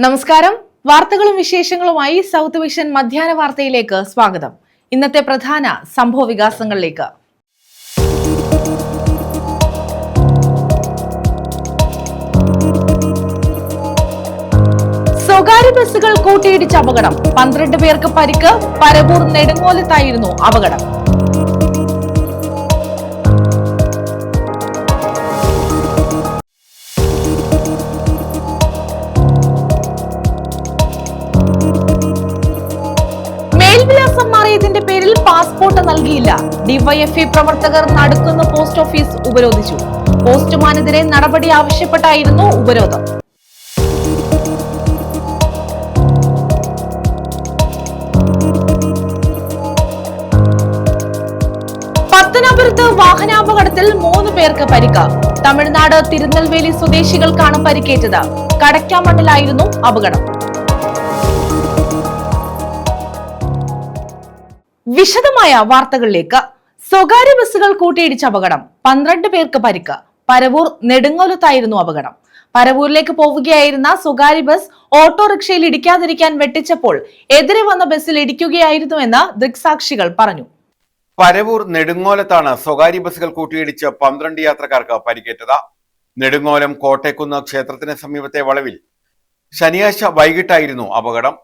നമസ്കാരം. വാർത്തകളും വിശേഷങ്ങളുമായി സൗത്ത് വിഷൻ മധ്യാഹ്ന വാർത്തയിലേക്ക് സ്വാഗതം. ഇന്നത്തെ പ്രധാന സംഭവ വികാസങ്ങളിലേക്ക്. സ്വകാര്യ ബസ്സുകൾ കൂട്ടിയിടിച്ച അപകടം. 12 പേർക്ക് പരിക്ക്. പരവൂർ നെടുങ്ങോലത്തായിരുന്നു അപകടം. മാറിയതിന്റെ പേരിൽ പാസ്പോർട്ട് നൽകിയില്ല. ഡിവൈഎഫ്ഐ പ്രവർത്തകർ നടുക്കുന്ന പോസ്റ്റ് ഓഫീസ് ഉപരോധിച്ചു. പോസ്റ്റുമാനെതിരെ നടപടി ആവശ്യപ്പെട്ടായിരുന്നു ഉപരോധം. പത്തനാപുരത്ത് വാഹനാപകടത്തിൽ 3 പേർക്ക് പരിക്ക്. തമിഴ്നാട് തിരുനെൽവേലി സ്വദേശികൾക്കാണ് പരിക്കേറ്റത്. കടയ്ക്കാമണ്ണിലായിരുന്നു അപകടം. വിശദമായ വാർത്തകളിലേക്ക്. സ്വകാര്യ ബസ്സുകൾ കൂട്ടിയിടിച്ച അപകടം. 12 പേർക്ക് പരിക്ക്. പരവൂർ നെടുങ്ങോലത്തായിരുന്നു അപകടം. പരവൂരിലേക്ക് പോവുകയായിരുന്ന സ്വകാര്യ ബസ് ഓട്ടോറിക്ഷയിൽ ഇടിക്കാതിരിക്കാൻ വെട്ടിച്ചപ്പോൾ എതിരെ വന്ന ബസ്സിൽ ഇടിക്കുകയായിരുന്നുവെന്ന് ദൃക്സാക്ഷികൾ പറഞ്ഞു. പരവൂർ നെടുങ്ങോലത്താണ് സ്വകാര്യ ബസ്സുകൾ കൂട്ടിയിടിച്ച് 12 യാത്രക്കാർക്ക് പരിക്കേറ്റത്. നെടുങ്ങോലം കോട്ടേക്കുന്ന് ക്ഷേത്രത്തിന് സമീപത്തെ വളവിൽ ശനിയാഴ്ച വൈകിട്ടായിരുന്നു അപകടം.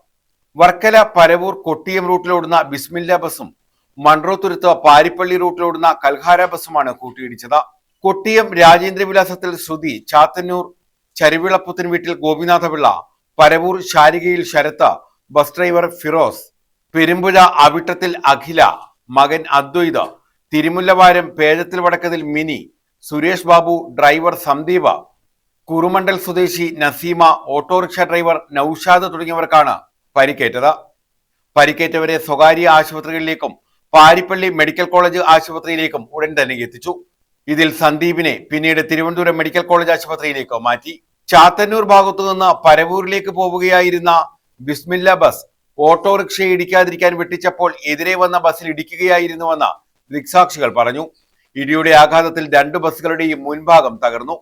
വർക്കല പരവൂർ കൊട്ടിയം റൂട്ടിലോടുന്ന ബിസ്മില്ല ബസും മൺട്രോത്തുരുത്ത് പാരിപ്പള്ളി റൂട്ടിലോടുന്ന കൽഹാര ബസുമാണ് കൂട്ടിയിടിച്ചത്. കൊട്ടിയം രാജേന്ദ്രവിലാസത്തിൽ ശ്രുതി, ചാത്തന്നൂർ ചരിവിളപ്പുത്തിന് വീട്ടിൽ ഗോപിനാഥപിള്ള, പരവൂർ ശാരികയിൽ ശരത്ത്, ബസ് ഡ്രൈവർ ഫിറോസ്, പെരുമ്പുഴ അവിട്ടത്തിൽ അഖില, മകൻ അദ്വൈത്, തിരുമുല്ലവാരം പേജത്തിൽ വടക്കതിൽ മിനി, സുരേഷ് ബാബു, ഡ്രൈവർ സന്ദീപ്, കുറുമണ്ടൽ സ്വദേശി നസീമ, ഓട്ടോറിക്ഷ ഡ്രൈവർ നൌഷാദ് തുടങ്ങിയവർക്കാണ് പരിക്കേറ്റത്. പരിക്കേറ്റവരെ സ്വകാര്യ ആശുപത്രികളിലേക്കും പാരിപ്പള്ളി മെഡിക്കൽ കോളേജ് ആശുപത്രിയിലേക്കും ഉടൻ തന്നെ എത്തിച്ചു. ഇതിൽ സന്ദീപിനെ പിന്നീട് തിരുവനന്തപുരം മെഡിക്കൽ കോളേജ് ആശുപത്രിയിലേക്ക് മാറ്റി. ചാത്തന്നൂർ ഭാഗത്തു നിന്ന് പരവൂരിലേക്ക് പോവുകയായിരുന്ന ബിസ്മില്ല ബസ് ഓട്ടോറിക്ഷയെ ഇടിക്കാതിരിക്കാൻ വെട്ടിച്ചപ്പോൾ എതിരെ വന്ന ബസ്സിൽ ഇടിക്കുകയായിരുന്നുവെന്ന് ദൃക്സാക്ഷികൾ പറഞ്ഞു. ഇടിയുടെ ആഘാതത്തിൽ 2 ബസ്സുകളുടെയും മുൻഭാഗം തകർന്നു.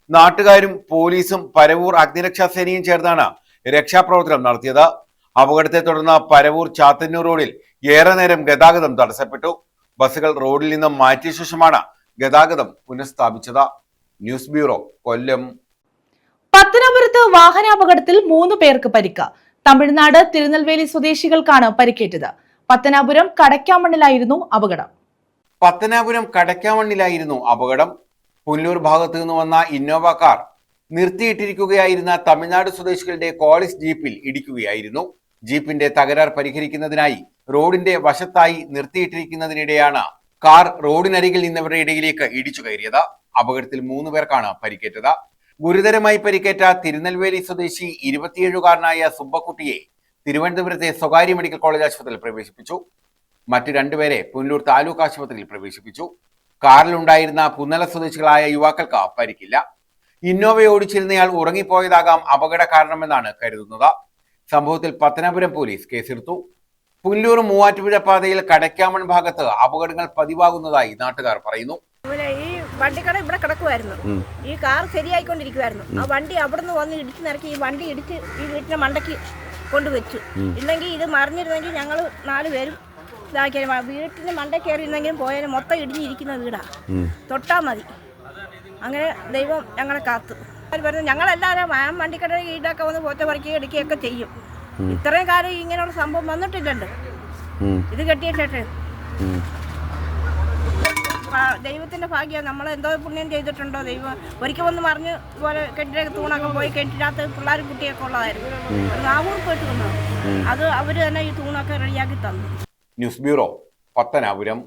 നാട്ടുകാരും പോലീസും പരവൂർ അഗ്നിരക്ഷാസേനയും ചേർന്നാണ് രക്ഷാപ്രവർത്തനം നടത്തിയത്. അപകടത്തെ തുടർന്ന് പരവൂർ ചാത്തന്നൂർ റോഡിൽ ഏറെ നേരം ഗതാഗതം തടസ്സപ്പെട്ടു. ബസ്സുകൾ റോഡിൽ നിന്നും മാറ്റിയ ശേഷമാണ് ഗതാഗതം പുനഃസ്ഥാപിച്ചത്. ന്യൂസ് ബ്യൂറോ, കൊല്ലം. പത്തനാപുരത്ത് വാഹനാപകടത്തിൽ 3 പേർക്ക് പരിക്ക്. തമിഴ്നാട് തിരുനെൽവേലി സ്വദേശികൾക്കാണ് പരിക്കേറ്റത്. പത്തനാപുരം കടയ്ക്കാമണ്ണിലായിരുന്നു അപകടം. പുനലൂർ ഭാഗത്തു നിന്ന് വന്ന ഇന്നോവ കാർ നിർത്തിയിട്ടിരിക്കുകയായിരുന്ന തമിഴ്നാട് സ്വദേശികളുടെ കോളിസ് ജീപ്പിൽ ഇടിക്കുകയായിരുന്നു. ജീപ്പിന്റെ തകരാർ പരിഹരിക്കുന്നതിനായി റോഡിന്റെ വശത്തായി നിർത്തിയിട്ടിരിക്കുന്നതിനിടെയാണ് കാർ റോഡിനരികിൽ നിന്നവരുടെ ഇടയിലേക്ക് ഇടിച്ചു കയറിയത്. അപകടത്തിൽ 3 പേർക്കാണ് പരിക്കേറ്റത്. ഗുരുതരമായി പരിക്കേറ്റ തിരുനെൽവേലി സ്വദേശി 27കാരനായ സുബ്ബക്കുട്ടിയെ തിരുവനന്തപുരത്തെ സ്വകാര്യ മെഡിക്കൽ കോളേജ് ആശുപത്രിയിൽ പ്രവേശിപ്പിച്ചു. മറ്റു 2 പേരെ പുനലൂർ താലൂക്ക് ആശുപത്രിയിൽ പ്രവേശിപ്പിച്ചു. കാറിലുണ്ടായിരുന്ന പുന്നല സ്വദേശികളായ യുവാക്കൾക്ക് പരിക്കില്ല. ഇന്നോവ ഓടിച്ചിരുന്നയാൾ ഉറങ്ങിപ്പോയതാകാം അപകട കാരണമെന്നാണ് കരുതുന്നത്. സംഭവത്തിൽ പത്തനാപുരം പോലീസ് കേസെടുത്തു. പുല്ലൂർ മൂവാറ്റുപുഴ പാതയിൽ കടയ്ക്കാമൺ ഭാഗത്ത് അപകടങ്ങൾ പതിവാകുന്നതായി നാട്ടുകാർ പറയുന്നു. ഈ വണ്ടിക്കട ഇവിടെ കിടക്കുമായിരുന്നു. ഈ കാർ ശരിയായിക്കൊണ്ടിരിക്കുവായിരുന്നു. ആ വണ്ടി അവിടുന്ന് വന്ന് ഇടിച്ച് നിറക്കി ഈ വണ്ടി ഇടിച്ച് ഈ വീട്ടിന്റെ മണ്ടയ്ക്ക് കൊണ്ടുവച്ചു. ഇല്ലെങ്കിൽ ഇത് മറിഞ്ഞിരുന്നെങ്കിൽ ഞങ്ങൾ 4 പേരും ഇതാക്കിയാലും വീട്ടിന്റെ മണ്ട കയറിയിരുന്നെങ്കിലും പോയാലും മൊത്തം ഇടിഞ്ഞിരിക്കുന്ന വീടാ. തൊട്ടാ മതി. അങ്ങനെ ദൈവം ഞങ്ങളെ കാത്തു. ഞങ്ങളെല്ലാവരും വണ്ടിക്കട ഈടൊക്കെ വന്ന് പോറ്റ പറിക്കുകയും എടുക്കുകയൊക്കെ ചെയ്യും. ഇത്രയും കാലം ഇങ്ങനെയുള്ള സംഭവം വന്നിട്ടില്ലല്ലോ. ഇത് കെട്ടിയ ശേഷം ദൈവത്തിന്റെ ഭാഗ്യം. നമ്മൾ എന്തോ പുണ്യം ചെയ്തിട്ടുണ്ടോ ദൈവം. ഒരിക്കൽ ഒന്ന് മറിഞ്ഞ് പോലെ കെട്ടിട തൂണൊക്കെ പോയി കെട്ടിനകത്ത് പിള്ളേരും കുട്ടിയൊക്കെ ഉള്ളതായിരുന്നു. നാവൂർ പോയിട്ട് വന്നു. അത് അവര് തന്നെ ഈ തൂണൊക്കെ റെഡിയാക്കി തന്നു. News bureau, Pathanapuram.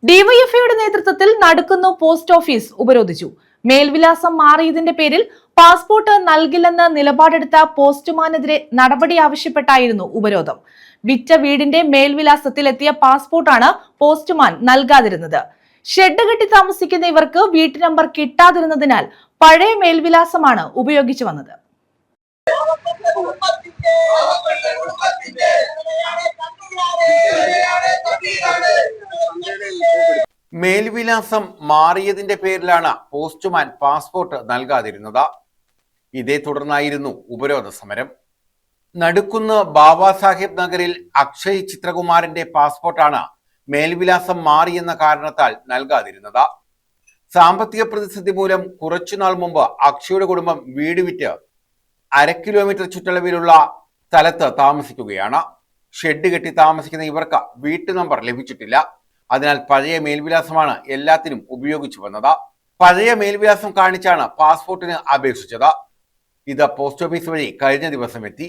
ഡിവൈഎഫ്ഐയുടെ നേതൃത്വത്തിൽ നടുക്കുന്നു പോസ്റ്റ് ഓഫീസ് ഉപരോധിച്ചു. മേൽവിലാസം മാറിയതിന്റെ പേരിൽ പാസ്പോർട്ട് നൽകില്ലെന്ന് നിലപാടെടുത്ത പോസ്റ്റുമാനെതിരെ നടപടി ആവശ്യപ്പെട്ടായിരുന്നു ഉപരോധം. വിറ്റ വീടിന്റെ മേൽവിലാസത്തിൽ എത്തിയ പാസ്പോർട്ടാണ് പോസ്റ്റുമാൻ നൽകാതിരുന്നത്. ഷെഡ് കെട്ടി താമസിക്കുന്ന ഇവർക്ക് വീട്ടു നമ്പർ കിട്ടാതിരുന്നതിനാൽ പഴയ മേൽവിലാസമാണ് ഉപയോഗിച്ചു വന്നത്. മേൽവിലാസം മാറിയതിന്റെ പേരിലാണ് പോസ്റ്റ്മാൻ പാസ്പോർട്ട് നൽകാതിരുന്നത്. ഇതേ തുടർന്നായിരുന്നു ഉപരോധ സമരം. നടുക്കുന്ന് ബാബാ സാഹിബ് നഗറിൽ അക്ഷയ് ചിത്രകുമാറിന്റെ പാസ്പോർട്ടാണ് മേൽവിലാസം മാറിയെന്ന കാരണത്താൽ നൽകാതിരുന്നത്. സാമ്പത്തിക പ്രതിസന്ധി മൂലം കുറച്ചുനാൾ മുമ്പ് അക്ഷയുടെ കുടുംബം വീട് വിറ്റ് 1/2 കിലോമീറ്റർ ചുറ്റളവിലുള്ള സ്ഥലത്ത് താമസിക്കുകയാണ്. ഷെഡ് കെട്ടി താമസിക്കുന്ന ഇവർക്ക് വീട്ടു നമ്പർ ലഭിച്ചിട്ടില്ല. അതിനാൽ പഴയ മേൽവിലാസമാണ് എല്ലാത്തിനും ഉപയോഗിച്ചു വന്നത്. പഴയ മേൽവിലാസം കാണിച്ചാണ് പാസ്പോർട്ടിന് അപേക്ഷിച്ചത്. ഇത് പോസ്റ്റ് ഓഫീസ് വഴി കഴിഞ്ഞ ദിവസം എത്തി.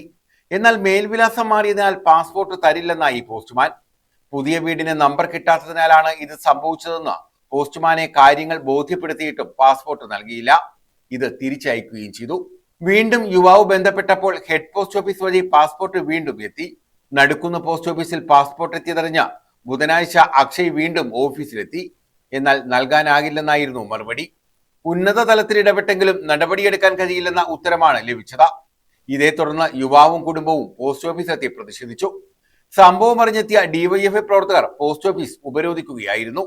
എന്നാൽ മേൽവിലാസം മാറിയതിനാൽ പാസ്പോർട്ട് തരില്ലെന്നായി പോസ്റ്റ്മാൻ. പുതിയ വീടിന് നമ്പർ കിട്ടാത്തതിനാലാണ് ഇത് സംഭവിച്ചതെന്ന് പോസ്റ്റ്മാനെ കാര്യങ്ങൾ ബോധ്യപ്പെടുത്തിയിട്ടും പാസ്പോർട്ട് നൽകിയില്ല. ഇത് തിരിച്ചയക്കുകയും ചെയ്തു. വീണ്ടും യുവാവ് ബന്ധപ്പെട്ടപ്പോൾ ഹെഡ് പോസ്റ്റ് ഓഫീസ് വഴി പാസ്പോർട്ട് വീണ്ടും എത്തി. നടുക്കുന്ന് പോസ്റ്റ് ഓഫീസിൽ പാസ്പോർട്ട് എത്തിയതറിഞ്ഞ ബുധനാഴ്ച അക്ഷയ് വീണ്ടും ഓഫീസിലെത്തി. എന്നാൽ നൽകാനാകില്ലെന്നായിരുന്നു മറുപടി. ഉന്നത തലത്തിൽ ഇടപെട്ടെങ്കിലും നടപടിയെടുക്കാൻ കഴിയില്ലെന്ന ഉത്തരമാണ് ലഭിച്ചത്. ഇതേ തുടർന്ന് യുവാവും കുടുംബവും പോസ്റ്റ് ഓഫീസിലെത്തി പ്രതിഷേധിച്ചു. സംഭവം അറിഞ്ഞെത്തിയ ഡിവൈഎഫ്ഐ പ്രവർത്തകർ പോസ്റ്റ് ഓഫീസ് ഉപരോധിക്കുകയായിരുന്നു.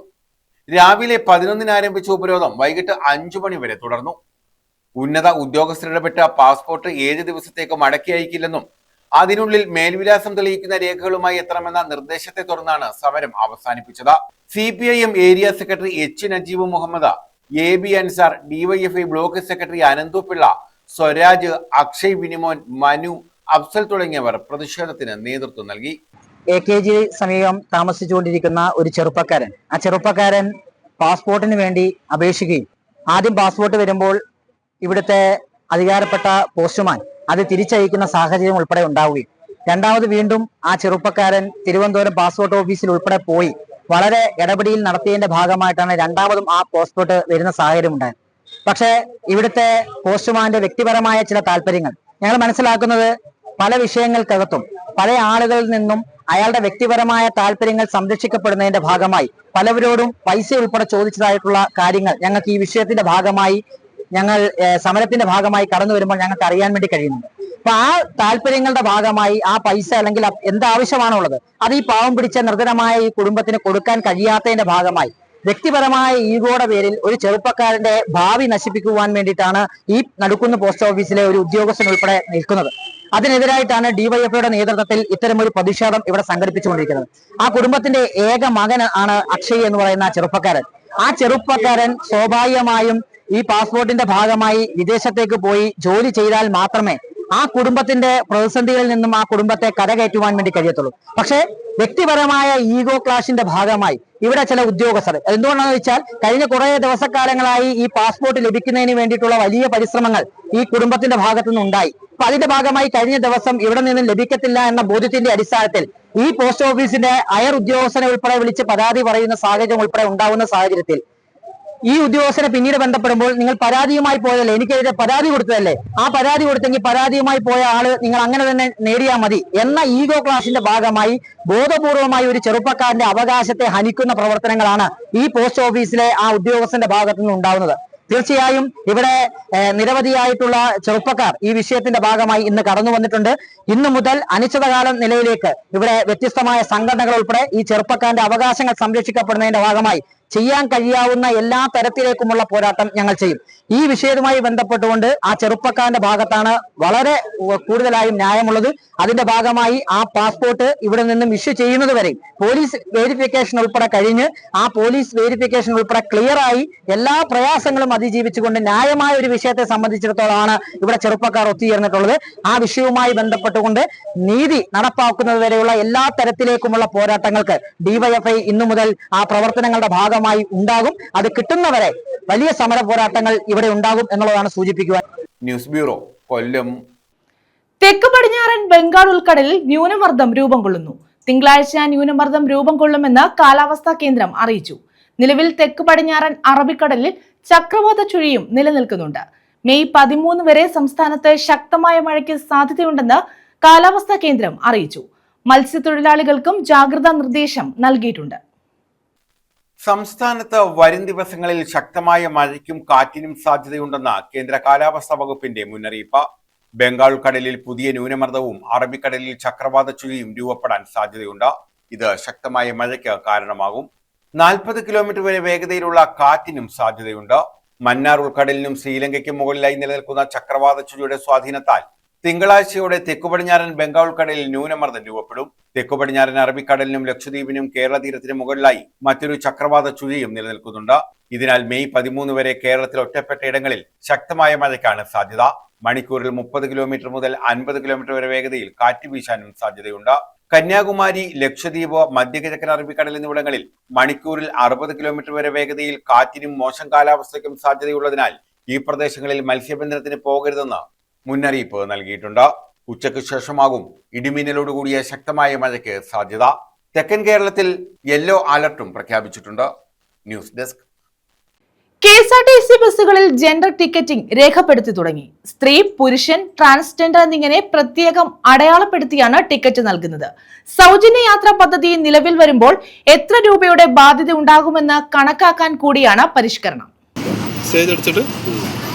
രാവിലെ 11-ന് ആരംഭിച്ച ഉപരോധം വൈകിട്ട് 5 മണി വരെ തുടർന്നു. ഉന്നത ഉദ്യോഗസ്ഥരിടപെട്ട പാസ്പോർട്ട് 7 ദിവസത്തേക്ക് മടക്കി അയക്കില്ലെന്നും അതിനുള്ളിൽ മേൽവിലാസം തെളിയിക്കുന്ന രേഖകളുമായി എത്തണമെന്ന നിർദ്ദേശത്തെ തുടർന്നാണ് സമരം അവസാനിപ്പിച്ചത്. CPIM area secretary H Najeeb Muhammad, AB Ansar, DYFI block secretary Ananthu Pillai, Swaraj, Akshay Vinimon, Manu, Afsal തുടങ്ങിയവർ പ്രതിഷേധത്തിന് നേതൃത്വം നൽകി. AKG സമീപം താമസിച്ചുകൊണ്ടിരിക്കുന്ന ഒരു ചെറുപ്പക്കാരൻ, ആ ചെറുപ്പക്കാരൻ പാസ്പോർട്ടിന് വേണ്ടി അപേക്ഷിക്കുകയും ആദ്യം പാസ്പോർട്ട് വരുമ്പോൾ ഇവിടുത്തെ അധികാരപ്പെട്ട പോസ്റ്റ്മാൻ അത് തിരിച്ചയക്കുന്ന സാഹചര്യം ഉൾപ്പെടെ ഉണ്ടാവുകയും രണ്ടാമത് വീണ്ടും ആ ചെറുപ്പക്കാരൻ തിരുവനന്തപുരം പാസ്പോർട്ട് ഓഫീസിൽ ഉൾപ്പെടെ പോയി വളരെ ഇടപെടൽ നടത്തിയതിന്റെ ഭാഗമായിട്ടാണ് രണ്ടാമതും ആ പാസ്പോർട്ട് വരുന്ന സാഹചര്യം ഉണ്ടായത്. പക്ഷേ ഇവിടുത്തെ പോസ്റ്റ്മാന്റെ വ്യക്തിപരമായ ചില താല്പര്യങ്ങൾ ഞങ്ങൾ മനസ്സിലാക്കുന്നത് പല വിഷയങ്ങൾക്കകത്തും പല ആളുകളിൽ നിന്നും അയാളുടെ വ്യക്തിപരമായ താല്പര്യങ്ങൾ സംരക്ഷിക്കപ്പെടുന്നതിന്റെ ഭാഗമായി പലവരോടും പൈസ ഉൾപ്പെടെ ചോദിച്ചതായിട്ടുള്ള കാര്യങ്ങൾ ഞങ്ങൾക്ക് ഈ വിഷയത്തിന്റെ ഭാഗമായി ഞങ്ങൾ സമരത്തിന്റെ ഭാഗമായി കടന്നു വരുമ്പോൾ ഞങ്ങൾക്ക് അറിയാൻ വേണ്ടി കഴിയുന്നുണ്ട്. അപ്പൊ ആ താല്പര്യങ്ങളുടെ ഭാഗമായി ആ പൈസ അല്ലെങ്കിൽ എന്താവശ്യമാണുള്ളത് അത് ഈ പാവം പിടിച്ച നിർധനമായ ഈ കുടുംബത്തിന് കൊടുക്കാൻ കഴിയാത്തതിന്റെ ഭാഗമായി വ്യക്തിപരമായ ഈഗോയുടെ പേരിൽ ഒരു ചെറുപ്പക്കാരന്റെ ഭാവി നശിപ്പിക്കുവാൻ വേണ്ടിയിട്ടാണ് ഈ നടുക്കുന്ന് പോസ്റ്റ് ഓഫീസിലെ ഒരു ഉദ്യോഗസ്ഥൻ ഉൾപ്പെടെ നിൽക്കുന്നത്. അതിനെതിരായിട്ടാണ് ഡിവൈഎഫ്ഐയുടെ നേതൃത്വത്തിൽ ഇത്തരമൊരു പ്രതിഷേധം ഇവിടെ സംഘടിപ്പിച്ചുകൊണ്ടിരിക്കുന്നത്. ആ കുടുംബത്തിന്റെ ഏക മകൻ ആണ് അക്ഷയ് എന്ന് പറയുന്ന ചെറുപ്പക്കാരൻ. ആ ചെറുപ്പക്കാരൻ സ്വാഭാവികമായും ഈ പാസ്പോർട്ടിന്റെ ഭാഗമായി വിദേശത്തേക്ക് പോയി ജോലി ചെയ്താൽ മാത്രമേ ആ കുടുംബത്തിന്റെ പ്രതിസന്ധികളിൽ നിന്നും ആ കുടുംബത്തെ കരകയറ്റുവാൻ വേണ്ടി കഴിയത്തുള്ളൂ. പക്ഷേ വ്യക്തിപരമായ ഈഗോ ക്ലാഷിന്റെ ഭാഗമായി ഇവിടെ ചില ഉദ്യോഗസ്ഥർ എന്തുകൊണ്ടാണെന്ന് വെച്ചാൽ കഴിഞ്ഞ കുറെ ദിവസക്കാലങ്ങളായി ഈ പാസ്പോർട്ട് ലഭിക്കുന്നതിന് വേണ്ടിയിട്ടുള്ള വലിയ പരിശ്രമങ്ങൾ ഈ കുടുംബത്തിന്റെ ഭാഗത്തു നിന്നുണ്ടായി. അപ്പൊ അതിന്റെ ഭാഗമായി കഴിഞ്ഞ ദിവസം ഇവിടെ നിന്നും ലഭിക്കത്തില്ല എന്ന ബോധ്യത്തിന്റെ അടിസ്ഥാനത്തിൽ ഈ പോസ്റ്റ് ഓഫീസിന്റെ അയർ ഉദ്യോഗസ്ഥനെ ഉൾപ്പെടെ വിളിച്ച് പരാതി പറയുന്ന സാഹചര്യം ഉൾപ്പെടെ ഉണ്ടാകുന്ന സാഹചര്യത്തിൽ ഈ ഉദ്യോഗസ്ഥരെ പിന്നീട് ബന്ധപ്പെടുമ്പോൾ നിങ്ങൾ പരാതിയുമായി പോയതല്ലേ, എനിക്കെതിരെ പരാതി കൊടുത്തതല്ലേ, ആ പരാതി കൊടുത്തെങ്കിൽ പരാതിയുമായി പോയ ആള് നിങ്ങൾ അങ്ങനെ തന്നെ നേടിയാൽ മതി എന്ന ഈഗോ ക്ലാഷിന്റെ ഭാഗമായി ബോധപൂർവമായി ഒരു ചെറുപ്പക്കാരന്റെ അവകാശത്തെ ഹനിക്കുന്ന പ്രവർത്തനങ്ങളാണ് ഈ പോസ്റ്റ് ഓഫീസിലെ ആ ഉദ്യോഗസ്ഥന്റെ ഭാഗത്തു നിന്ന് ഉണ്ടാവുന്നത്. തീർച്ചയായും ഇവിടെ നിരവധിയായിട്ടുള്ള ചെറുപ്പക്കാർ ഈ വിഷയത്തിന്റെ ഭാഗമായി ഇന്ന് കടന്നു വന്നിട്ടുണ്ട്. ഇന്നു മുതൽ അനിശ്ചിതകാലം നിലയിലേക്ക് ഇവിടെ വ്യത്യസ്തമായ സംഘടനകൾ ഉൾപ്പെടെ ഈ ചെറുപ്പക്കാരന്റെ അവകാശങ്ങൾ സംരക്ഷിക്കപ്പെടുന്നതിന്റെ ഭാഗമായി ചെയ്യാൻ കഴിയാവുന്ന എല്ലാ തരത്തിലേക്കുമുള്ള പോരാട്ടം ഞങ്ങൾ ചെയ്യും. ഈ വിഷയവുമായി ബന്ധപ്പെട്ടുകൊണ്ട് ആ ചെറുപ്പക്കാരന്റെ ഭാഗത്താണ് വളരെ കൂടുതലായും ന്യായമുള്ളത്. അതിന്റെ ഭാഗമായി ആ പാസ്പോർട്ട് ഇവിടെ നിന്നും ഇഷ്യൂ ചെയ്യുന്നത് വരെ പോലീസ് വെരിഫിക്കേഷൻ ഉൾപ്പെടെ കഴിഞ്ഞ് ആ പോലീസ് വെരിഫിക്കേഷൻ ഉൾപ്പെടെ ക്ലിയർ ആയി എല്ലാ പ്രയാസങ്ങളും അതിജീവിച്ചുകൊണ്ട് ന്യായമായ ഒരു വിഷയത്തെ സംബന്ധിച്ചിടത്തോളമാണ് ഇവിടെ ചെറുപ്പക്കാർ ഒത്തുചേർന്നിട്ടുള്ളത്. ആ വിഷയവുമായി ബന്ധപ്പെട്ടുകൊണ്ട് നീതി നടപ്പാക്കുന്നത് വരെയുള്ള എല്ലാ തരത്തിലേക്കുമുള്ള പോരാട്ടങ്ങൾക്ക് ഡിവൈഎഫ്ഐ ഇന്നു മുതൽ ആ പ്രവർത്തനങ്ങളുടെ ഭാഗമായി ഉണ്ടാകും. അത് കിട്ടുന്നവരെ വലിയ സമര പോരാട്ടങ്ങൾ ഇവിടെ ഉണ്ടാകും എന്നുള്ളതാണ് സൂചിപ്പിക്കുവാൻ. ന്യൂസ് ബ്യൂറോ, കൊല്ലം. തെക്ക് പടിഞ്ഞാറൻ ബംഗാൾ ഉൾക്കടലിൽ ന്യൂനമർദ്ദം രൂപം കൊള്ളുന്നു. തിങ്കളാഴ്ച ന്യൂനമർദ്ദം രൂപം കൊള്ളുമെന്ന് കാലാവസ്ഥാ കേന്ദ്രം അറിയിച്ചു. നിലവിൽ തെക്ക് പടിഞ്ഞാറൻ അറബിക്കടലിൽ ചക്രവാത ചുഴിയും നിലനിൽക്കുന്നുണ്ട്. മെയ് 13 വരെ സംസ്ഥാനത്ത് ശക്തമായ മഴയ്ക്ക് സാധ്യതയുണ്ടെന്ന് കാലാവസ്ഥാ കേന്ദ്രം അറിയിച്ചു. മത്സ്യത്തൊഴിലാളികൾക്കും ജാഗ്രതാ നിർദ്ദേശം നൽകിയിട്ടുണ്ട്. സംസ്ഥാനത്ത് വരും ദിവസങ്ങളിൽ ശക്തമായ മഴയ്ക്കും കാറ്റിനും സാധ്യതയുണ്ടെന്ന് കേന്ദ്ര കാലാവസ്ഥാ വകുപ്പിന്റെ മുന്നറിയിപ്പ്. ബംഗാൾ കടലിൽ പുതിയ ന്യൂനമർദ്ദവും അറബിക്കടലിൽ ചക്രവാത ചുഴിയും രൂപപ്പെടാൻ സാധ്യതയുണ്ട്. ഇത് ശക്തമായ മഴയ്ക്ക് കാരണമാകും. 40 കിലോമീറ്റർ വരെ വേഗതയിലുള്ള കാറ്റിനും സാധ്യതയുണ്ട്. മന്നാർ ഉൾക്കടലിനും ശ്രീലങ്കയ്ക്കും മുകളിലായി നിലനിൽക്കുന്ന ചക്രവാത ചുഴിയുടെ സ്വാധീനത്താൽ തിങ്കളാഴ്ചയോടെ തെക്കുപടിഞ്ഞാറൻ ബംഗാൾ ഉൾക്കടലിൽ ന്യൂനമർദ്ദം രൂപപ്പെടും. തെക്കുപടിഞ്ഞാറൻ അറബിക്കടലിനും ലക്ഷദ്വീപിനും കേരള തീരത്തിനും മുകളിലായി മറ്റൊരു ചക്രവാത ചുഴിയും നിലനിൽക്കുന്നുണ്ട്. ഇതിനാൽ മെയ് 13 വരെ കേരളത്തിൽ ഒറ്റപ്പെട്ട ഇടങ്ങളിൽ ശക്തമായ മഴയ്ക്കാണ് സാധ്യത. മണിക്കൂറിൽ 30 കിലോമീറ്റർ മുതൽ 50 കിലോമീറ്റർ വരെ വേഗതയിൽ കാറ്റ് വീശാനും സാധ്യതയുണ്ട്. കന്യാകുമാരി, ലക്ഷദ്വീപ്, മധ്യകിഴക്കൻ അറബിക്കടൽ എന്നിവിടങ്ങളിൽ മണിക്കൂറിൽ 60 കിലോമീറ്റർ വരെ വേഗതയിൽ കാറ്റിനും മോശം കാലാവസ്ഥയ്ക്കും സാധ്യതയുള്ളതിനാൽ ഈ പ്രദേശങ്ങളിൽ മത്സ്യബന്ധനത്തിന് പോകരുതെന്ന് മുന്നറിയിപ്പ് നൽകിയിട്ടുണ്ട്. ഉച്ചയ്ക്ക് ശേഷമാകും ഇടിമിന്നലോടുകൂടിയ ശക്തമായ മഴയ്ക്ക് സാധ്യത. തെക്കൻ കേരളത്തിൽ യെല്ലോ അലർട്ടും പ്രഖ്യാപിച്ചിട്ടുണ്ട്. News desk. KSRTC ബസ്സുകളിൽ ജെൻഡർ ടിക്കറ്റിംഗ് രേഖപ്പെടുത്തി തുടങ്ങി. സ്ത്രീ, പുരുഷൻ, ട്രാൻസ്ജെൻഡർ എന്നിങ്ങനെ പ്രത്യേകം അടയാളപ്പെടുത്തിയാണ് ടിക്കറ്റ് നൽകുന്നത്. സൗജന്യ യാത്രാ പദ്ധതി നിലവിൽ വരുമ്പോൾ എത്ര രൂപയുടെ ബാധ്യത ഉണ്ടാകുമെന്ന് കണക്കാക്കാൻ കൂടിയാണ് പരിഷ്കരണം. സ്റ്റേജ് അടിച്ചിട്ട്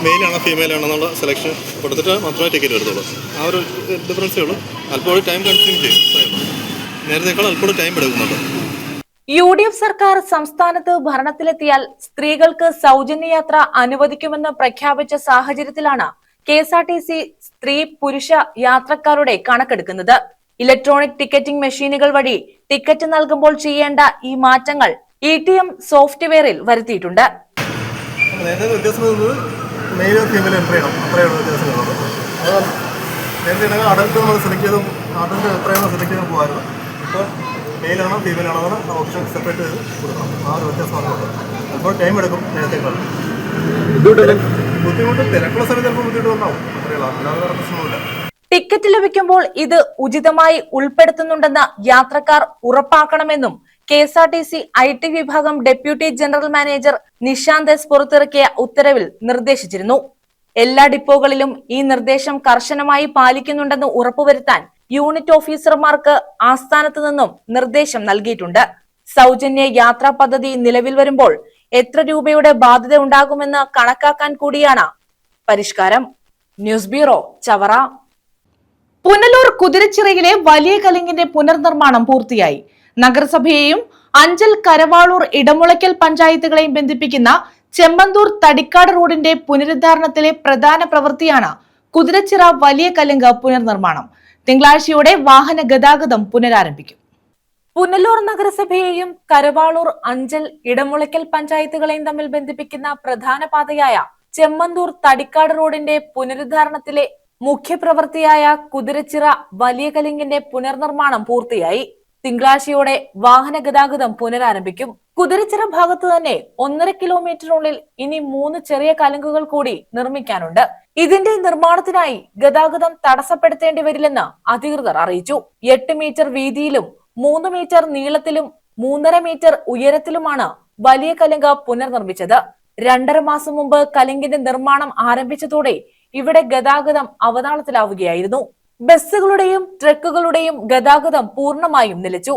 മെയിലാണോ ഫീമെയിലാണെന്നുള്ള സെലക്ഷൻ കൊടുത്തിട്ട് മാത്രമേ ടിക്കറ്റ് എടുത്തുള്ളൂ. ആ ഒരു ഡിഫറൻസേ ഉള്ളൂ. അല്പം ടൈം കൺസ്യൂം ചെയ്യും. നേരത്തേക്കാൾ അല്പം ടൈം എടുക്കുന്നുണ്ട്. UDF സർക്കാർ സംസ്ഥാനത്ത് ഭരണത്തിലെത്തിയാൽ സ്ത്രീകൾക്ക് സൗജന്യ യാത്ര അനുവദിക്കുമെന്ന് പ്രഖ്യാപിച്ച സാഹചര്യത്തിലാണ് KSRTC സ്ത്രീ, പുരുഷ യാത്രക്കാരുടെ കണക്കെടുക്കുന്നത്. ഇലക്ട്രോണിക് ടിക്കറ്റിംഗ് മെഷീനുകൾ വഴി ടിക്കറ്റ് നൽകുമ്പോൾ ചെയ്യേണ്ട ഈ മാറ്റങ്ങൾ ETM സോഫ്റ്റ്വെയറിൽ വരുത്തിയിട്ടുണ്ട്. മെയിലാണോ ഫീമെയിലാണോ ഓപ്ഷൻ സെപ്പറേറ്റ് ചെയ്ത് കൊടുക്കണം. ആ ഒരു വ്യത്യാസമാണ്. അപ്പോൾ ടൈം എടുക്കും നേരത്തേക്കാൾ. ബുദ്ധിമുട്ട് തിരക്കുള്ള സമയത്ത് ചിലപ്പോൾ ബുദ്ധിമുട്ടുണ്ടാവും. അല്ലാതെ വേറെ പ്രശ്നമില്ല. ടിക്കറ്റ് ലഭിക്കുമ്പോൾ ഇത് ഉചിതമായി ഉൾപ്പെടുത്തുന്നുണ്ടെന്ന് യാത്രക്കാർ ഉറപ്പാക്കണമെന്നും KSRTC IT വിഭാഗം deputy general manager Nishanth S പുറത്തിറക്കിയ ഉത്തരവിൽ നിർദ്ദേശിച്ചിരുന്നു. എല്ലാ ഡിപ്പോകളിലും ഈ നിർദ്ദേശം കർശനമായി പാലിക്കുന്നുണ്ടെന്ന് ഉറപ്പുവരുത്താൻ യൂണിറ്റ് ഓഫീസർമാർക്ക് ആസ്ഥാനത്ത് നിന്നും നിർദ്ദേശം നൽകിയിട്ടുണ്ട്. സൗജന്യ യാത്രാ പദ്ധതി നിലവിൽ വരുമ്പോൾ എത്ര രൂപയുടെ ബാധ്യത ഉണ്ടാകുമെന്ന് കണക്കാക്കാൻ കൂടിയാണ് പരിഷ്കാരം. News bureau, Chavara. പുനലൂർ കുതിരച്ചിറയിലെ വലിയ കലിങ്ങിന്റെ പുനർനിർമ്മാണം പൂർത്തിയായി. നഗരസഭയെയും അഞ്ചൽ, കരവാളൂർ, ഇടമുളയ്ക്കൽ പഞ്ചായത്തുകളെയും ബന്ധിപ്പിക്കുന്ന ചെമ്മന്തൂർ തടിക്കാട് റോഡിന്റെ പുനരുദ്ധാരണത്തിലെ പ്രധാന പ്രവൃത്തിയാണ് കുതിരച്ചിറ വലിയ കലുങ്ക് പുനർനിർമ്മാണം. തിങ്കളാഴ്ചയോടെ വാഹന ഗതാഗതം പുനരാരംഭിക്കും. പുനലൂർ നഗരസഭയെയും കരവാളൂർ, അഞ്ചൽ, ഇടമുളയ്ക്കൽ പഞ്ചായത്തുകളെയും തമ്മിൽ ബന്ധിപ്പിക്കുന്ന പ്രധാന പാതയായ ചെമ്മന്തൂർ തടിക്കാട് റോഡിന്റെ പുനരുദ്ധാരണത്തിലെ മുഖ്യപ്രവൃത്തിയായ കുതിരച്ചിറ വലിയ കലിങ്ങിന്റെ പുനർനിർമ്മാണം പൂർത്തിയായി. തിങ്കളാഴ്ചയോടെ വാഹന ഗതാഗതം പുനരാരംഭിക്കും. കുതിരച്ചിറ ഭാഗത്ത് തന്നെ 1.5 കിലോമീറ്ററിനുള്ളിൽ ഇനി 3 ചെറിയ കലുങ്കുകൾ കൂടി നിർമ്മിക്കാനുണ്ട്. ഇതിന്റെ നിർമ്മാണത്തിനായി ഗതാഗതം തടസ്സപ്പെടുത്തേണ്ടി വരില്ലെന്ന് അധികൃതർ അറിയിച്ചു. 8 മീറ്റർ വീതിയിലും 3 മീറ്റർ നീളത്തിലും 3.5 മീറ്റർ ഉയരത്തിലുമാണ് വലിയ കലുങ്ക് പുനർനിർമ്മിച്ചത്. 2.5 മാസം മുമ്പ് കലുങ്കിന്റെ നിർമ്മാണം ആരംഭിച്ചതോടെ ഇവിടെ ഗതാഗതം അവതാളത്തിലാവുകയായിരുന്നു. ബസ്സുകളുടെയും ട്രക്കുകളുടെയും ഗതാഗതം പൂർണ്ണമായും നിലച്ചു.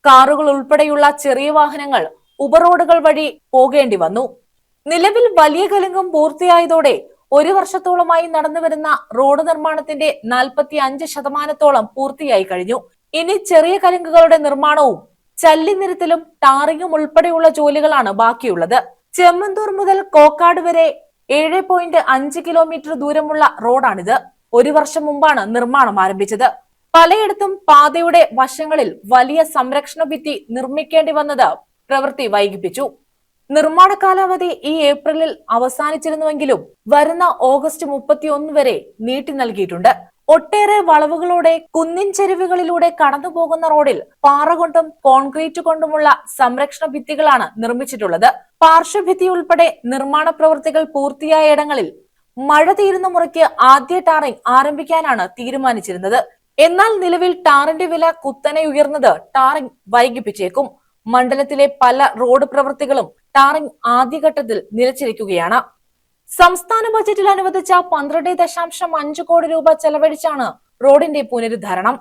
കാറുകൾ ഉൾപ്പെടെയുള്ള ചെറിയ വാഹനങ്ങൾ ഉപറോഡുകൾ വഴി പോകേണ്ടി വന്നു. നിലവിൽ വലിയ കലുങ്കും പൂർത്തിയായതോടെ 1 വർഷത്തോളമായി നടന്നുവരുന്ന റോഡ് നിർമ്മാണത്തിന്റെ 45% പൂർത്തിയായി കഴിഞ്ഞു. ഇനി ചെറിയ കലുങ്കുകളുടെ നിർമ്മാണവും ചല്ലിനിരത്തലും ടാറിങ്ങും ഉൾപ്പെടെയുള്ള ജോലികളാണ് ബാക്കിയുള്ളത്. ചെമ്മന്തൂർ മുതൽ കോക്കാട് വരെ 7.5 കിലോമീറ്റർ ദൂരമുള്ള റോഡാണിത്. 1 വർഷം മുമ്പാണ് നിർമ്മാണം ആരംഭിച്ചത്. പലയിടത്തും പാതയുടെ വശങ്ങളിൽ വലിയ സംരക്ഷണ ഭിത്തി നിർമ്മിക്കേണ്ടി വന്നത് പ്രവൃത്തി വൈകിപ്പിച്ചു. നിർമ്മാണ കാലാവധി ഈ ഏപ്രിലിൽ അവസാനിച്ചിരുന്നുവെങ്കിലും വരുന്ന ഓഗസ്റ്റ് 31 വരെ നീട്ടി നൽകിയിട്ടുണ്ട്. ഒട്ടേറെ വളവുകളോടെ കുന്നിൻ ചെരുവുകളിലൂടെ കടന്നുപോകുന്ന റോഡിൽ പാറ കൊണ്ടും കോൺക്രീറ്റ് കൊണ്ടുമുള്ള സംരക്ഷണ ഭിത്തികളാണ് നിർമ്മിച്ചിട്ടുള്ളത്. പാർശ്വഭിത്തി ഉൾപ്പെടെ നിർമ്മാണ പ്രവൃത്തികൾ പൂർത്തിയായ ഇടങ്ങളിൽ മഴ തീരുന്ന മുറയ്ക്ക് ആദ്യ ടാറിംഗ് ആരംഭിക്കാനാണ് തീരുമാനിച്ചിരുന്നത്. എന്നാൽ നിലവിൽ ടാറിന്റെ വില കുത്തനെ ഉയർന്നത് ടാറിംഗ് വൈകിപ്പിച്ചേക്കും. മണ്ഡലത്തിലെ പല റോഡ് പ്രവൃത്തികളും ടാറിംഗ് ആദ്യഘട്ടത്തിൽ നിലച്ചിരിക്കുകയാണ്. സംസ്ഥാന ബജറ്റിൽ അനുവദിച്ച 12.5 കോടി രൂപ ചെലവഴിച്ചാണ് റോഡിന്റെ പുനരുദ്ധാരണം.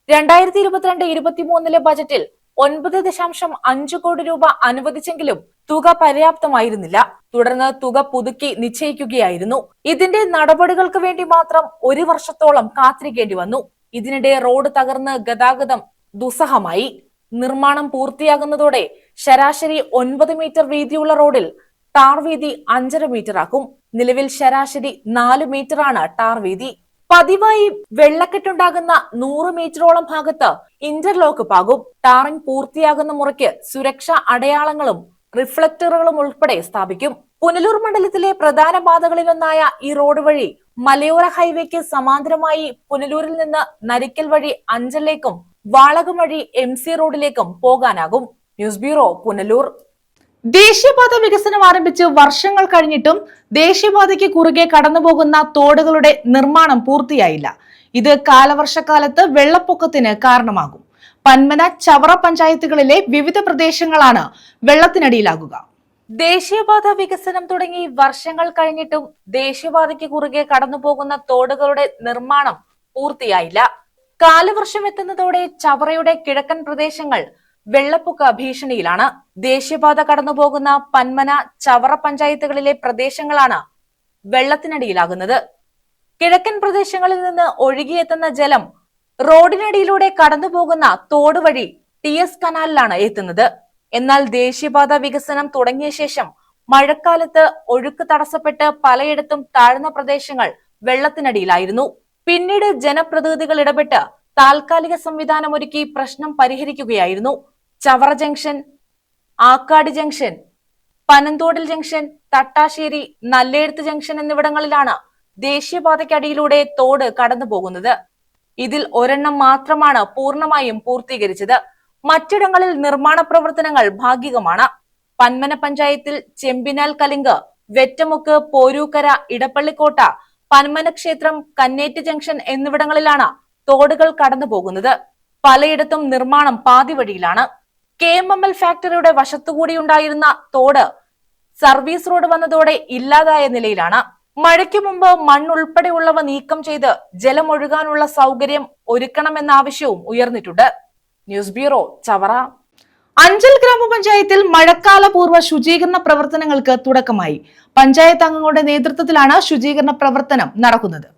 2022-23 ബജറ്റിൽ 9.5 കോടി രൂപ അനുവദിച്ചെങ്കിലും തുക പര്യാപ്തമായിരുന്നില്ല. തുടർന്ന് തുക പുതുക്കി നിശ്ചയിക്കുകയായിരുന്നു. ഇതിന്റെ നടപടികൾക്ക് വേണ്ടി മാത്രം 1 വർഷത്തോളം കാത്തിരിക്കേണ്ടി വന്നു. ഇതിനിടെ റോഡ് തകർന്ന് ഗതാഗതം ദുസ്സഹമായി. നിർമ്മാണം പൂർത്തിയാകുന്നതോടെ ശരാശരി 9 മീറ്റർ വീതിയുള്ള റോഡിൽ ടാർ വീതി 5.5 മീറ്റർ ആക്കും. നിലവിൽ ശരാശരി 4 മീറ്ററാണ് ടാർ വീതി. പതിവായി വെള്ളക്കെട്ടുണ്ടാകുന്ന 100 മീറ്ററോളം ഭാഗത്ത് ഇന്റർലോക്ക് പാകും. ടാറിംഗ് പൂർത്തിയാകുന്ന മുറയ്ക്ക് സുരക്ഷാ അടയാളങ്ങളും റിഫ്ലക്ടറുകളും ഉൾപ്പെടെ സ്ഥാപിക്കും. പുനലൂർ മണ്ഡലത്തിലെ പ്രധാന പാതകളിലൊന്നായ ഈ റോഡ് വഴി മലയോര ഹൈവേക്ക് സമാന്തരമായി പുനലൂരിൽ നിന്ന് നരിക്കൽ വഴി അഞ്ചലിലേക്കും വാളകം വഴി MC റോഡിലേക്കും പോകാനാകും. News bureau, Punalur. ദേശീയപാത വികസനം ആരംഭിച്ച് വർഷങ്ങൾ കഴിഞ്ഞിട്ടും ദേശീയപാതയ്ക്ക് കുറുകെ കടന്നുപോകുന്ന തോടുകളുടെ നിർമ്മാണം പൂർത്തിയായില്ല. ഇത് കാലവർഷക്കാലത്ത് വെള്ളപ്പൊക്കത്തിന് കാരണമാകും. പന്മന, ചവറ പഞ്ചായത്തുകളിലെ വിവിധ പ്രദേശങ്ങളാണ് വെള്ളത്തിനടിയിലാകുക. ദേശീയപാത വികസനം തുടങ്ങി വർഷങ്ങൾ കഴിഞ്ഞിട്ടും ദേശീയപാതയ്ക്ക് കുറുകെ കടന്നുപോകുന്ന തോടുകളുടെ നിർമ്മാണം പൂർത്തിയായില്ല. കാലവർഷം എത്തുന്നതോടെ ചവറയുടെ കിഴക്കൻ പ്രദേശങ്ങൾ വെള്ളപ്പൊക്ക ഭീഷണിയിലാണ്. ദേശീയപാത കടന്നുപോകുന്ന പന്മന, ചവറ പഞ്ചായത്തുകളിലെ പ്രദേശങ്ങളാണ് വെള്ളത്തിനടിയിലാകുന്നത്. കിഴക്കൻ പ്രദേശങ്ങളിൽ നിന്ന് ഒഴുകിയെത്തുന്ന ജലം റോഡിനടിയിലൂടെ കടന്നുപോകുന്ന തോട് വഴി TS കനാലിലാണ് എത്തുന്നത്. എന്നാൽ ദേശീയപാത വികസനം തുടങ്ങിയ ശേഷം മഴക്കാലത്ത് ഒഴുക്ക് തടസ്സപ്പെട്ട് പലയിടത്തും താഴ്ന്ന പ്രദേശങ്ങൾ വെള്ളത്തിനടിയിലായിരുന്നു. പിന്നീട് ജനപ്രതിനിധികൾ ഇടപെട്ട് താൽക്കാലിക സംവിധാനമൊരുക്കി പ്രശ്നം പരിഹരിക്കുകയായിരുന്നു. ചവറ ജംഗ്ഷൻ, ആക്കാടി ജംഗ്ഷൻ, പനന്തോടിൽ ജംഗ്ഷൻ, തട്ടാശ്ശേരി, നല്ലെഴുത്ത് ജംഗ്ഷൻ എന്നിവിടങ്ങളിലാണ് ദേശീയപാതയ്ക്കടിയിലൂടെ തോട് കടന്നുപോകുന്നത്. ഇതിൽ ഒരെണ്ണം മാത്രമാണ് പൂർണ്ണമായും പൂർത്തീകരിച്ചത്. മറ്റിടങ്ങളിൽ നിർമ്മാണ പ്രവർത്തനങ്ങൾ ഭാഗികമാണ്. പന്മന പഞ്ചായത്തിൽ ചെമ്പിനാൽ കലിങ്ക്, വെറ്റമുക്ക്, പോരൂക്കര, ഇടപ്പള്ളിക്കോട്ട, പന്മന ക്ഷേത്രം, കന്നേറ്റ് ജംഗ്ഷൻ എന്നിവിടങ്ങളിലാണ് തോടുകൾ കടന്നുപോകുന്നത്. പലയിടത്തും നിർമ്മാണം പാതിവഴിയിലാണ്. KMML ഫാക്ടറിയുടെ വശത്തുകൂടിയുണ്ടായിരുന്ന തോട് സർവീസ് റോഡ് വന്നതോടെ ഇല്ലാതായ നിലയിലാണ്. മഴയ്ക്ക് മുമ്പ് മണ്ണുൾപ്പെടെയുള്ളവ നീക്കം ചെയ്ത് ജലമൊഴുകാനുള്ള സൗകര്യം ഒരുക്കണമെന്ന ആവശ്യവും ഉയർന്നിട്ടുണ്ട്. News bureau, Chavara. അഞ്ചൽ ഗ്രാമപഞ്ചായത്തിൽ മഴക്കാല പൂർവ്വ ശുചീകരണ പ്രവർത്തനങ്ങൾക്ക് തുടക്കമായി. പഞ്ചായത്ത് അംഗങ്ങളുടെ നേതൃത്വത്തിലാണ് ശുചീകരണ പ്രവർത്തനം നടക്കുന്നത്.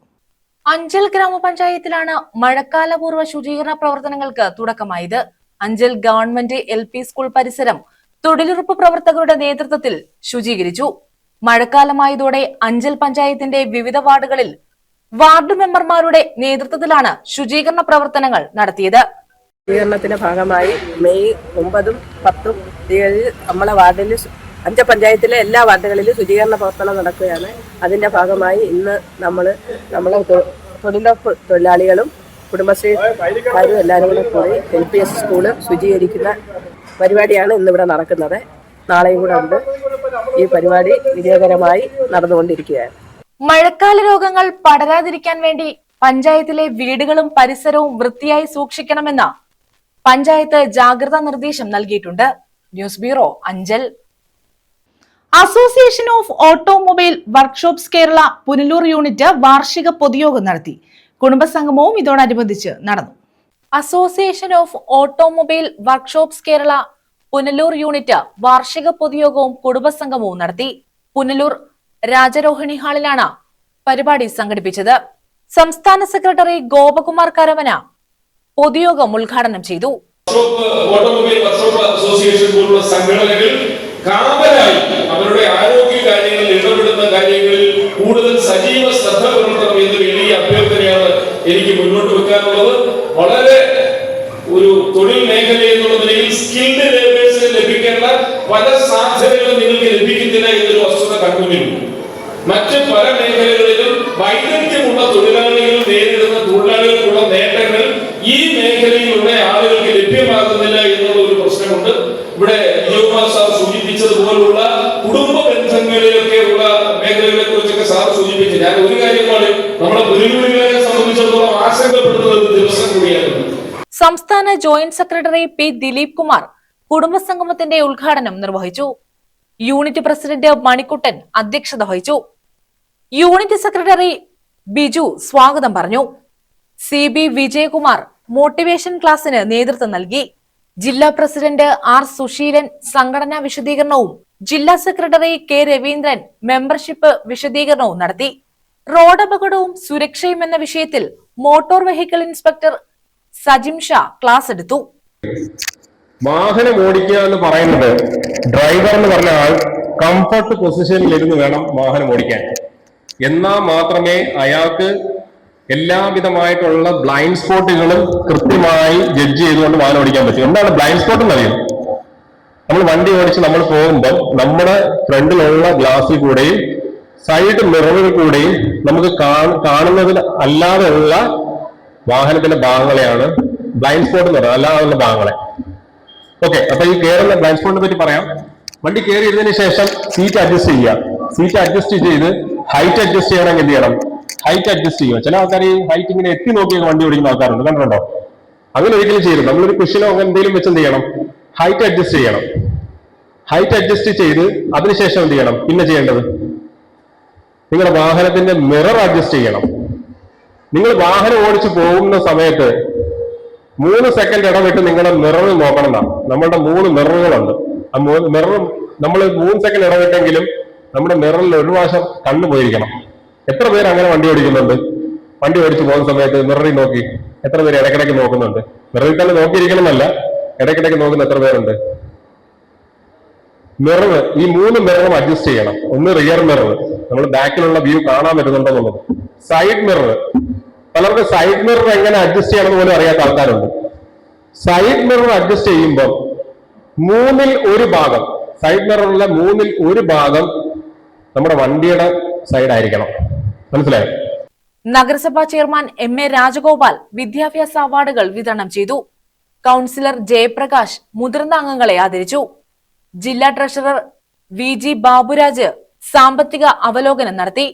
അഞ്ചൽ ഗ്രാമപഞ്ചായത്തിലാണ് മഴക്കാല പൂർവ്വ ശുചീകരണ പ്രവർത്തനങ്ങൾക്ക് തുടക്കമായത്. അഞ്ചൽ ഗവൺമെന്റ് LP സ്കൂൾ പരിസരം തൊഴിലുറപ്പ് പ്രവർത്തകരുടെ നേതൃത്വത്തിൽ ശുചീകരിച്ചു. മഴക്കാലമായതോടെ അഞ്ചൽ പഞ്ചായത്തിന്റെ വിവിധ വാർഡുകളിൽ വാർഡ് മെമ്പർമാരുടെ നേതൃത്വത്തിലാണ് ശുചീകരണ പ്രവർത്തനങ്ങൾ നടത്തിയത്. ശുചീകരണത്തിന്റെ ഭാഗമായി മെയ് 9, 10 തീയതി നമ്മളെ വാർഡിൽ അഞ്ചൽ പഞ്ചായത്തിലെ എല്ലാ വാർഡുകളിലും ശുചീകരണ പ്രവർത്തനം നടക്കുകയാണ്. അതിന്റെ ഭാഗമായി ഇന്ന് നമ്മളെ തൊഴിലുറപ്പ് തൊഴിലാളികളും കുടുംബശ്രീക്കാരും എല്ലാവരും കൂടെ കൂടി LPS സ്കൂള് ശുചീകരിക്കുന്ന പരിപാടിയാണ് ഇന്നിവിടെ നടക്കുന്നത്. നാളെയും കൂടെ ഉണ്ട്. ഈ പരിപാടി വിജയകരമായി നടന്നുകൊണ്ടിരിക്കുകയാണ്. മഴക്കാല രോഗങ്ങൾ പടരാതിരിക്കാൻ വേണ്ടി പഞ്ചായത്തിലെ വീടുകളും പരിസരവും വൃത്തിയായി സൂക്ഷിക്കണമെന്ന് പഞ്ചായത്ത് ജാഗ്രതാ നിർദ്ദേശം നൽകിയിട്ടുണ്ട്. News bureau, Anchal. Association of automobile workshops Kerala Punalur unit വാർഷിക പൊതുയോഗം നടത്തി. കുടുംബസംഗമവും ഇതോടനുബന്ധിച്ച് നടന്നു. Association of automobile workshops Kerala Punalur unit വാർഷിക പൊതുയോഗവും കുടുംബസംഗമവും നടത്തി. പുനലൂർ രാജരോഹിണി ഹാളിലാണ് പരിപാടി സംഘടിപ്പിച്ചത്. സംസ്ഥാന സെക്രട്ടറി ഗോപകുമാർ കരമന പൊതുയോഗം ഉദ്ഘാടനം ചെയ്തു. ഓട്ടോമൊബൈൽ വർക്ക്ഷോപ്പ് അസോസിയേഷൻ പോലുള്ള സംഘടനകൾ കാവലായി അവരുടെ ആരോഗ്യ കാര്യങ്ങളിൽ ഇടപെടുന്ന കാര്യങ്ങളിൽ കൂടുതൽ സജീവ ശ്രദ്ധ പുലർത്തണം എന്ന് വലിയ അഭ്യർത്ഥനയാണ് എനിക്ക് മുന്നോട്ട് വെക്കാനുള്ളത്. വളരെ ഒരു തൊഴിൽ മേഖല എന്നുള്ള നിലയിൽ സ്കിൽഡ് ലേബേഴ്സിന് ലഭിക്കേണ്ട പല സാധ്യതകളും നിങ്ങൾക്ക് ലഭിക്കുന്നില്ല എന്നൊരു വസ്തുത കണ്ടുവരുന്നു. മറ്റ് പല മേഖലകളിലും വൈദഗ്ധ്യമുള്ള തൊഴിലാളികൾ നേരിടുന്ന തൊഴിലാളികൾക്കുള്ള നേട്ടങ്ങൾ ഈ മേഖലയിലുള്ള ആളുകൾക്ക് ലഭ്യമാകുന്നില്ല എന്നുള്ള ഒരു പ്രശ്നമുണ്ട്. ഇവിടെ ജിയോകുമാർ സാർ സൂചിപ്പിച്ചതുപോലുള്ള കുടുംബ ബന്ധങ്ങളിലൊക്കെ ഉള്ള മേഖലകളെ കുറിച്ചൊക്കെ സാർ സൂചിപ്പിച്ചു. ഞാൻ ഒരു കാര്യമാണ് നമ്മളെ പുനലൂരുകാരെ സംബന്ധിച്ചിടത്തോളം ആശങ്കപ്പെടുന്ന ഒരു ദിവസം കൂടിയായിരുന്നു. സംസ്ഥാന joint secretary P. Dileep Kumar കുടുംബസംഗമത്തിന്റെ ഉദ്ഘാടനം നിർവഹിച്ചു. യൂണിറ്റ് പ്രസിഡന്റ് മണിക്കുട്ടൻ അധ്യക്ഷത വഹിച്ചു. യൂണിറ്റ് സെക്രട്ടറി ബിജു സ്വാഗതം പറഞ്ഞു. CB വിജയകുമാർ മോട്ടിവേഷൻ ക്ലാസിന് നേതൃത്വം നൽകി. ജില്ലാ പ്രസിഡന്റ് R. സുശീലൻ സംഘടനാ വിശദീകരണവും ജില്ലാ സെക്രട്ടറി K. രവീന്ദ്രൻ മെമ്പർഷിപ്പ് വിശദീകരണവും നടത്തി. റോഡ് അപകടവും സുരക്ഷയും എന്ന വിഷയത്തിൽ motor vehicle inspector Sajim Shah class എടുത്തു. വാഹനം ഓടിക്കുക എന്ന് പറയുന്നത് ഡ്രൈവർ എന്ന് പറഞ്ഞ ആൾ കംഫർട്ട് പൊസിഷനിൽ ഇരുന്ന് വേണം വാഹനം ഓടിക്കാൻ. എന്നാൽ മാത്രമേ അയാൾക്ക് എല്ലാവിധമായിട്ടുള്ള ബ്ലൈൻഡ് സ്പോട്ടുകളും കൃത്യമായി ജഡ്ജ് ചെയ്തുകൊണ്ട് വാഹനം ഓടിക്കാൻ പറ്റും. എന്താണ് ബ്ലൈൻഡ് സ്പോട്ട് എന്നറിയും? നമ്മൾ വണ്ടി ഓടിച്ച് നമ്മൾ പോകുമ്പോൾ നമ്മുടെ ഫ്രണ്ടിലുള്ള ഗ്ലാസ്സിൽ കൂടെയും സൈഡ് മിററിൽ കൂടെയും നമുക്ക് കാണുന്നതിന് അല്ലാതെയുള്ള വാഹനത്തിന്റെ ഭാഗങ്ങളെയാണ് ബ്ലൈൻഡ് സ്പോട്ട് എന്ന് പറയുന്നത്, അല്ലാതെയുള്ള ഭാഗങ്ങളെ. ഓക്കെ, അപ്പൊ ഈ കയറുന്ന ബ്ലൈൻഡ് സ്പോട്ടിനെ പറ്റി പറയാം. വണ്ടി കയറി ഇരുന്നതിന് ശേഷം സീറ്റ് അഡ്ജസ്റ്റ് ചെയ്യുക. സീറ്റ് അഡ്ജസ്റ്റ് ചെയ്ത് ഹൈറ്റ് അഡ്ജസ്റ്റ് ചെയ്യണമെങ്കിൽ എന്ത് ചെയ്യണം? ഹൈറ്റ് അഡ്ജസ്റ്റ് ചെയ്യുക. ചില ആൾക്കാർ ഈ ഹൈറ്റ് ഇങ്ങനെ എത്തി നോക്കിയൊക്കെ വണ്ടി ഓടിക്കുന്ന ആൾക്കാരുണ്ട്, കണ്ടിട്ടുണ്ടോ? അങ്ങനെ ഒരിക്കലും ചെയ്യരുത്. നമ്മളൊരു കുഷനോ അങ്ങനെ എന്തെങ്കിലും വെച്ച് എന്ത് ചെയ്യണം? ഹൈറ്റ് അഡ്ജസ്റ്റ് ചെയ്യണം. ഹൈറ്റ് അഡ്ജസ്റ്റ് ചെയ്ത് അതിനുശേഷം എന്ത് ചെയ്യണം? പിന്നെ ചെയ്യേണ്ടത് നിങ്ങളുടെ വാഹനത്തിന്റെ മിറർ അഡ്ജസ്റ്റ് ചെയ്യണം. നിങ്ങൾ വാഹനം ഓടിച്ച് പോകുന്ന സമയത്ത് 3 സെക്കൻഡ് ഇടവിട്ട് നിങ്ങളുടെ മിററിൽ നോക്കണം എന്നാണ്. നമ്മളുടെ 3 മിററുകളുണ്ട്. ആ മിറർ നമ്മൾ 3 സെക്കൻഡ് ഇടവിട്ടെങ്കിലും നമ്മുടെ മിററിൽ ഒരു പ്രാവശ്യം കണ്ണു പോയിരിക്കണം. എത്ര പേര് അങ്ങനെ വണ്ടി ഓടിക്കുന്നുണ്ട്? വണ്ടി ഓടിച്ച് പോകുന്ന സമയത്ത് മിററിൽ നോക്കി എത്ര പേര് ഇടയ്ക്കിടയ്ക്ക് നോക്കുന്നുണ്ട്? മിററിൽ തന്നെ നോക്കിയിരിക്കണം എന്നല്ല, ഇടയ്ക്കിടയ്ക്ക് നോക്കുന്ന എത്ര പേരുണ്ട്? മിറർ, ഈ 3 മിററും അഡ്ജസ്റ്റ് ചെയ്യണം. ഒന്ന് റിയർ മിറർ, നമ്മൾ ബാക്കിലുള്ള വ്യൂ കാണാൻ പറ്റുന്നുണ്ടോ എന്നുള്ളത്. സൈഡ് മിറർ, പലർക്കും സൈഡ് മിറർ എങ്ങനെ അഡ്ജസ്റ്റ് ചെയ്യണം പോലും അറിയാത്ത ആൾക്കാരുണ്ട്. സൈഡ് മിറർ അഡ്ജസ്റ്റ് ചെയ്യുമ്പോൾ 1/3 ഭാഗം, സൈഡ് മിററിലെ 1/3 ഭാഗം നമ്മുടെ വണ്ടിയുടെ സൈഡ് ആയിരിക്കണം. മനസ്സിലായോ? നഗരസഭാ ചെയർമാൻ MA രാജഗോപാൽ വിദ്യാഭ്യാസ അവാർഡുകൾ വിതരണം ചെയ്തു. കൌൺസിലർ ജയപ്രകാശ് മുതിർന്ന അംഗങ്ങളെ ആദരിച്ചു. ജില്ലാ ട്രഷറർ VG ബാബുരാജ് സാമ്പത്തിക അവലോകനം നടത്തി.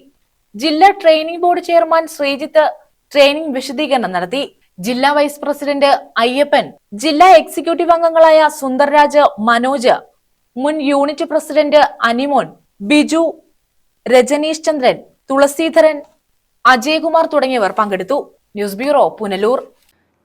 ജില്ലാ training board chairman Sreejith training വിശദീകരണം നടത്തി. ജില്ലാ വൈസ് പ്രസിഡന്റ് അയ്യപ്പൻ, ജില്ലാ എക്സിക്യൂട്ടീവ് അംഗങ്ങളായ സുന്ദർരാജ്, മനോജ്, മുൻ യൂണിറ്റ് പ്രസിഡന്റ് അനിമോൻ, ബിജു, രജനീഷ് ചന്ദ്രൻ, തുളസീധരൻ, അജയകുമാർ തുടങ്ങിയവർ പങ്കെടുത്തു. News bureau, Punalur.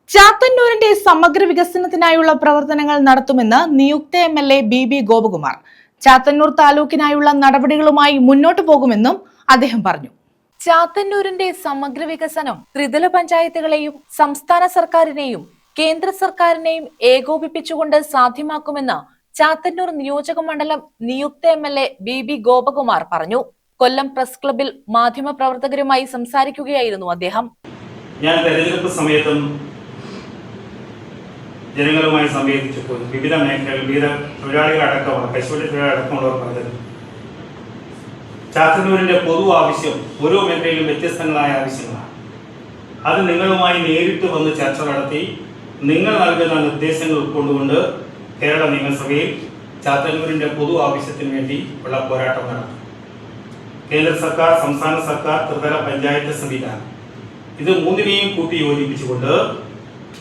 ചാത്തന്നൂരിന്റെ സമഗ്ര വികസനത്തിനായുള്ള പ്രവർത്തനങ്ങൾ നടത്തുമെന്ന് നിയുക്ത MLA BB ഗോപകുമാർ. ചാത്തന്നൂർ താലൂക്കിനായുള്ള നടപടികളുമായി മുന്നോട്ടു പോകുമെന്നും അദ്ദേഹം പറഞ്ഞു. ചാത്തന്നൂരിന്റെ സമഗ്ര വികസനം ത്രിതല പഞ്ചായത്തുകളെയും സംസ്ഥാന സർക്കാരിനെയും കേന്ദ്ര സർക്കാരിനെയും ഏകോപിപ്പിച്ചുകൊണ്ട് സാധ്യമാക്കുമെന്ന് ചാത്തന്നൂർ നിയോജക മണ്ഡലം നിയുക്ത MLA BB ഗോപകുമാർ പറഞ്ഞു. കൊല്ലം പ്രസ് ക്ലബിൽ മാധ്യമപ്രവർത്തകരുമായി സംസാരിക്കുകയായിരുന്നു അദ്ദേഹം. ഞാൻ തെരഞ്ഞെടുപ്പ് സമയത്തും ജനങ്ങളുമായി സംവേദിച്ചപ്പോൾ വിവിധ മേഖലകൾ, വിവിധ തൊഴിലാളികളടക്കമുള്ള കശുവണ്ടി തൊഴിലാളികളടക്കമുള്ളവർ പറഞ്ഞത് ചാത്തന്നൂരിന്റെ പൊതു ആവശ്യം ഓരോ മേഖലയിലും വ്യത്യസ്തങ്ങളായ ആവശ്യങ്ങളാണ്. അത് നിങ്ങളുമായി നേരിട്ട് വന്ന് ചർച്ച നടത്തി നിങ്ങൾ നൽകുന്ന നിർദ്ദേശങ്ങൾ ഉൾക്കൊണ്ടുകൊണ്ട് കേരള നിയമസഭയിൽ ചാത്തന്നൂരിന്റെ പൊതു ആവശ്യത്തിന് വേണ്ടി ഉള്ള പോരാട്ടം നടത്തും. കേന്ദ്ര സർക്കാർ, സംസ്ഥാന സർക്കാർ, ത്രിതല പഞ്ചായത്ത് സംവിധാനം, ഇത് മൂന്നിനെയും കൂട്ടി യോജിപ്പിച്ചുകൊണ്ട്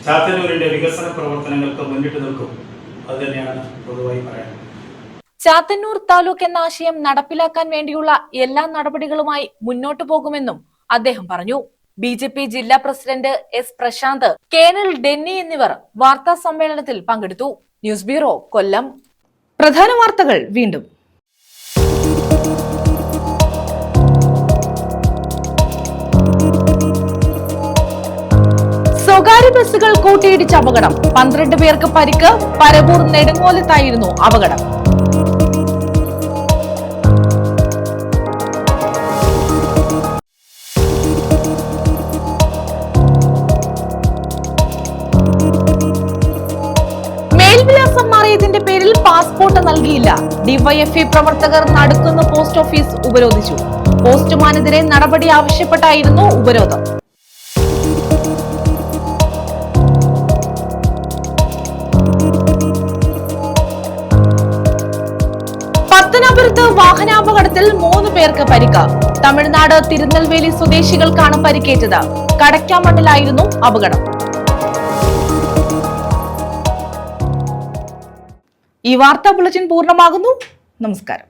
ചാത്തന്നൂരിന്റെ വികസന പ്രവർത്തനങ്ങൾക്ക് മുന്നിട്ട് നിൽക്കും. അത് തന്നെയാണ് പൊതുവായി പറയാൻ. ചാത്തന്നൂർ താലൂക്ക് എന്ന ആശയം നടപ്പിലാക്കാൻ വേണ്ടിയുള്ള എല്ലാ നടപടികളുമായി മുന്നോട്ടു പോകുമെന്നും അദ്ദേഹം പറഞ്ഞു. BJP ജില്ലാ president S Prashanth, colonel Denny എന്നിവർ വാർത്താ സമ്മേളനത്തിൽ പങ്കെടുത്തു. News bureau, Kollam. പ്രധാന വാർത്തകൾ വീണ്ടും. സ്വകാര്യ ബസ്സുകൾ കൂട്ടിയിടിച്ച അപകടം, 12 പേർക്ക് പരിക്ക്. പരവൂർ നെടുങ്ങോലത്തായിരുന്നു അപകടം. മേൽവിലാസം മാറിയതിന്റെ പേരിൽ പാസ്പോർട്ട് നൽകിയില്ല. DYFI പ്രവർത്തകർ നടുക്കുന്ന പോസ്റ്റ് ഓഫീസ് ഉപരോധിച്ചു. പോസ്റ്റുമാനെതിരെ നടപടി ആവശ്യപ്പെട്ടായിരുന്നു ഉപരോധം. പത്തനാപുരത്ത് വാഹനാപകടത്തിൽ 3 പേർക്ക് പരിക്ക്. തമിഴ്നാട് തിരുനെൽവേലി സ്വദേശികൾക്കാണ് പരിക്കേറ്റത്. കടക്കാമണ്ണിലായിരുന്നു അപകടം. ഈ വാർത്താ ബുള്ളറ്റിൻ പൂർണ്ണമാകുന്നു. നമസ്കാരം.